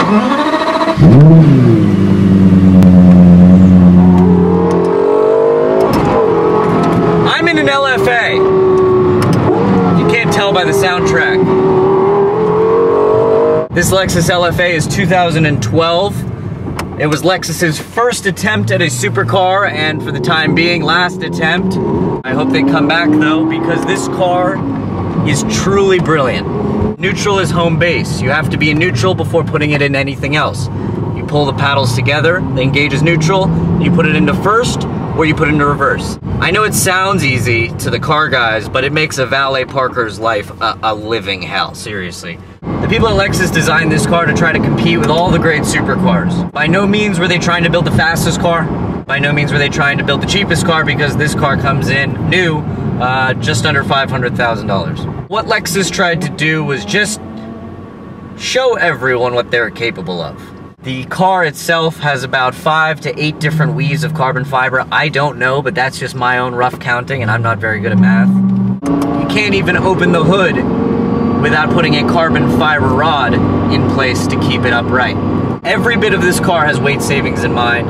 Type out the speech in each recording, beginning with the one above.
I'm in an LFA. You can't tell by the soundtrack. This Lexus LFA is 2012. It was Lexus's first attempt at a supercar, and for the time being, last attempt. I hope they come back though, because this car is truly brilliant. Neutral is home base. You have to be in neutral before putting it in anything else. You pull the paddles together, they engage as neutral, you put it into first, or you put it into reverse. I know it sounds easy to the car guys, but it makes a valet parker's life a living hell, seriously. The people at Lexus designed this car to try to compete with all the great supercars. By no means were they trying to build the fastest car. By no means were they trying to build the cheapest car, because this car comes in new, just under $500,000. What Lexus tried to do was just show everyone what they're capable of. The car itself has about 5 to 8 different weaves of carbon fiber. I don't know, but that's just my own rough counting, and I'm not very good at math. You can't even open the hood without putting a carbon fiber rod in place to keep it upright. Every bit of this car has weight savings in mind,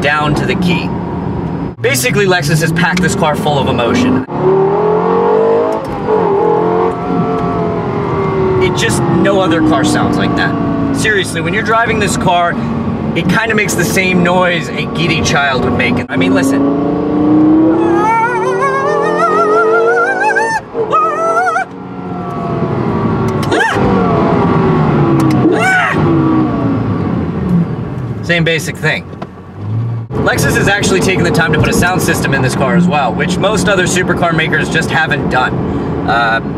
down to the key. Basically, Lexus has packed this car full of emotion. It just, no other car sounds like that. Seriously, when you're driving this car, it kind of makes the same noise a giddy child would make. I mean, listen. Same basic thing. Lexus has actually taken the time to put a sound system in this car as well, which most other supercar makers just haven't done.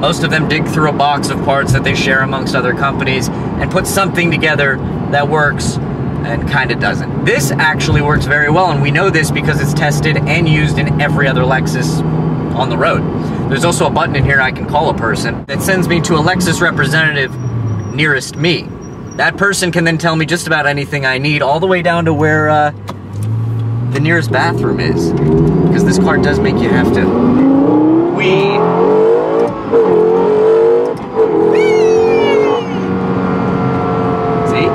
Most of them dig through a box of parts that they share amongst other companies and put something together that works and kind of doesn't. This actually works very well, and we know this because it's tested and used in every other Lexus on the road. There's also a button in here I can call a person that sends me to a Lexus representative nearest me. That person can then tell me just about anything I need, all the way down to where the nearest bathroom is. Because this car does make you have to wee. See?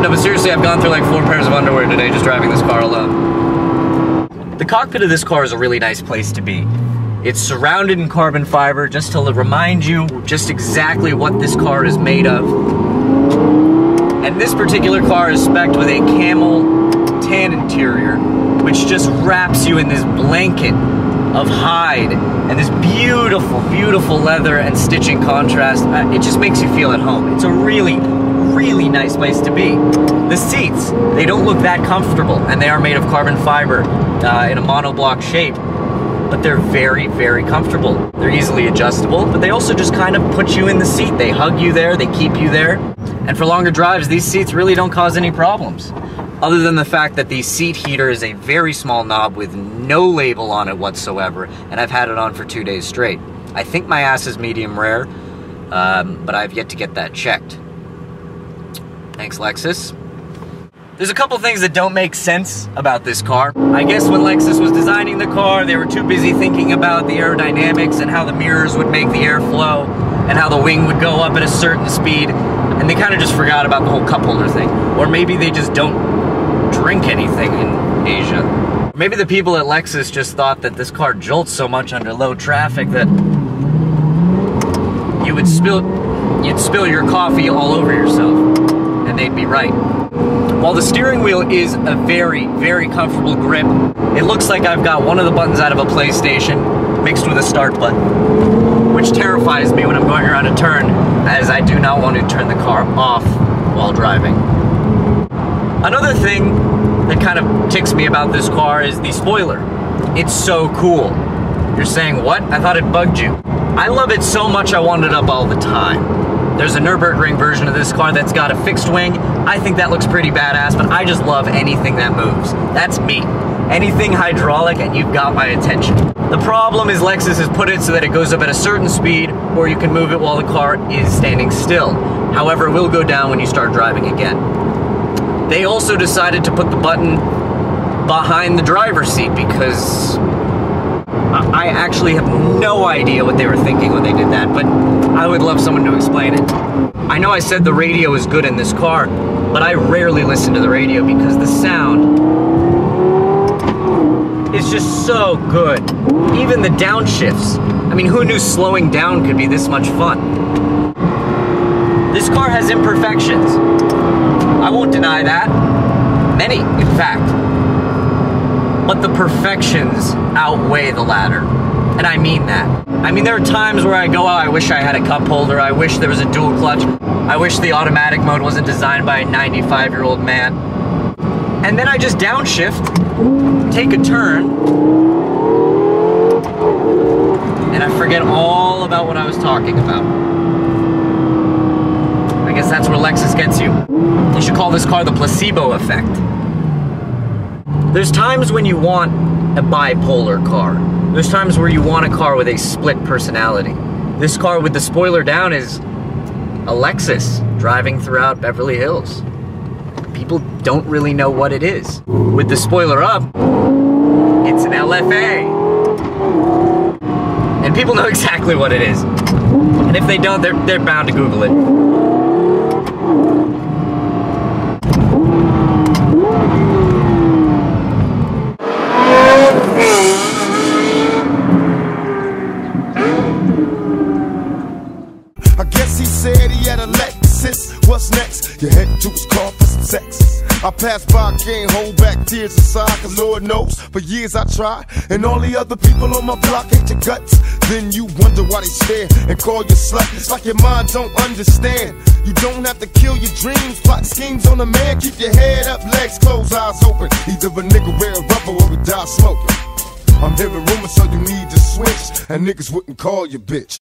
No, but seriously, I've gone through like 4 pairs of underwear today just driving this car alone. The cockpit of this car is a really nice place to be. It's surrounded in carbon fiber just to remind you just exactly what this car is made of. And this particular car is spec'd with a camel tan interior, which just wraps you in this blanket of hide and this beautiful, beautiful leather and stitching contrast. It just makes you feel at home. It's a really, really nice place to be. The seats, they don't look that comfortable, and they are made of carbon fiber in a monoblock shape, but they're very, very comfortable. They're easily adjustable, but they also just kind of put you in the seat. They hug you there, they keep you there. And for longer drives, these seats really don't cause any problems. Other than the fact that the seat heater is a very small knob with no label on it whatsoever, and I've had it on for 2 days straight. I think my ass is medium rare, but I've yet to get that checked. Thanks, Lexus. There's a couple things that don't make sense about this car. I guess when Lexus was designing the car, they were too busy thinking about the aerodynamics and how the mirrors would make the air flow and how the wing would go up at a certain speed, and they kind of just forgot about the whole cup holder thing. Or maybe they just don't drink anything in Asia. Or maybe the people at Lexus just thought that this car jolts so much under low traffic that you'd spill your coffee all over yourself, and they'd be right. While the steering wheel is a very, very comfortable grip, it looks like I've got one of the buttons out of a PlayStation mixed with a start button, which terrifies me when I'm going around a turn, as I do not want to turn the car off while driving. Another thing that kind of ticks me about this car is the spoiler. It's so cool. You're saying, what? I thought it bugged you. I love it so much I want it up all the time. There's a Nürburgring version of this car that's got a fixed wing. I think that looks pretty badass, but I just love anything that moves. That's me. Anything hydraulic and you've got my attention. The problem is Lexus has put it so that it goes up at a certain speed, or you can move it while the car is standing still. However, it will go down when you start driving again. They also decided to put the button behind the driver's seat because I actually have no idea what they were thinking when they did that, but I would love someone to explain it. I know I said the radio is good in this car, but I rarely listen to the radio because the sound is just so good. Even the downshifts. I mean, who knew slowing down could be this much fun? This car has imperfections. I won't deny that. Many, in fact. But the perfections outweigh the latter. And I mean that. I mean, there are times where I go, oh, I wish I had a cup holder. I wish there was a dual clutch. I wish the automatic mode wasn't designed by a 95-year-old man. And then I just downshift, take a turn, and I forget all about what I was talking about. I guess that's where Lexus gets you. You should call this car the placebo effect. There's times when you want a bipolar car. There's times where you want a car with a split personality. This car with the spoiler down is a Lexus driving throughout Beverly Hills. People don't really know what it is. With the spoiler up, it's an LFA. And people know exactly what it is. And if they don't, they're bound to Google it. I guess he said he had a Lexus. What's next? You head to his car for some sex. I pass by, can't hold back tears inside, cause Lord knows, for years I tried, and all the other people on my block hate your guts. Then you wonder why they stare and call you slut. It's like your mind don't understand. You don't have to kill your dreams, plot schemes on a man. Keep your head up, legs closed, eyes open. Either a nigga wear a rubber or we die smoking. I'm hearing rumors, so you need to switch, and niggas wouldn't call you bitch.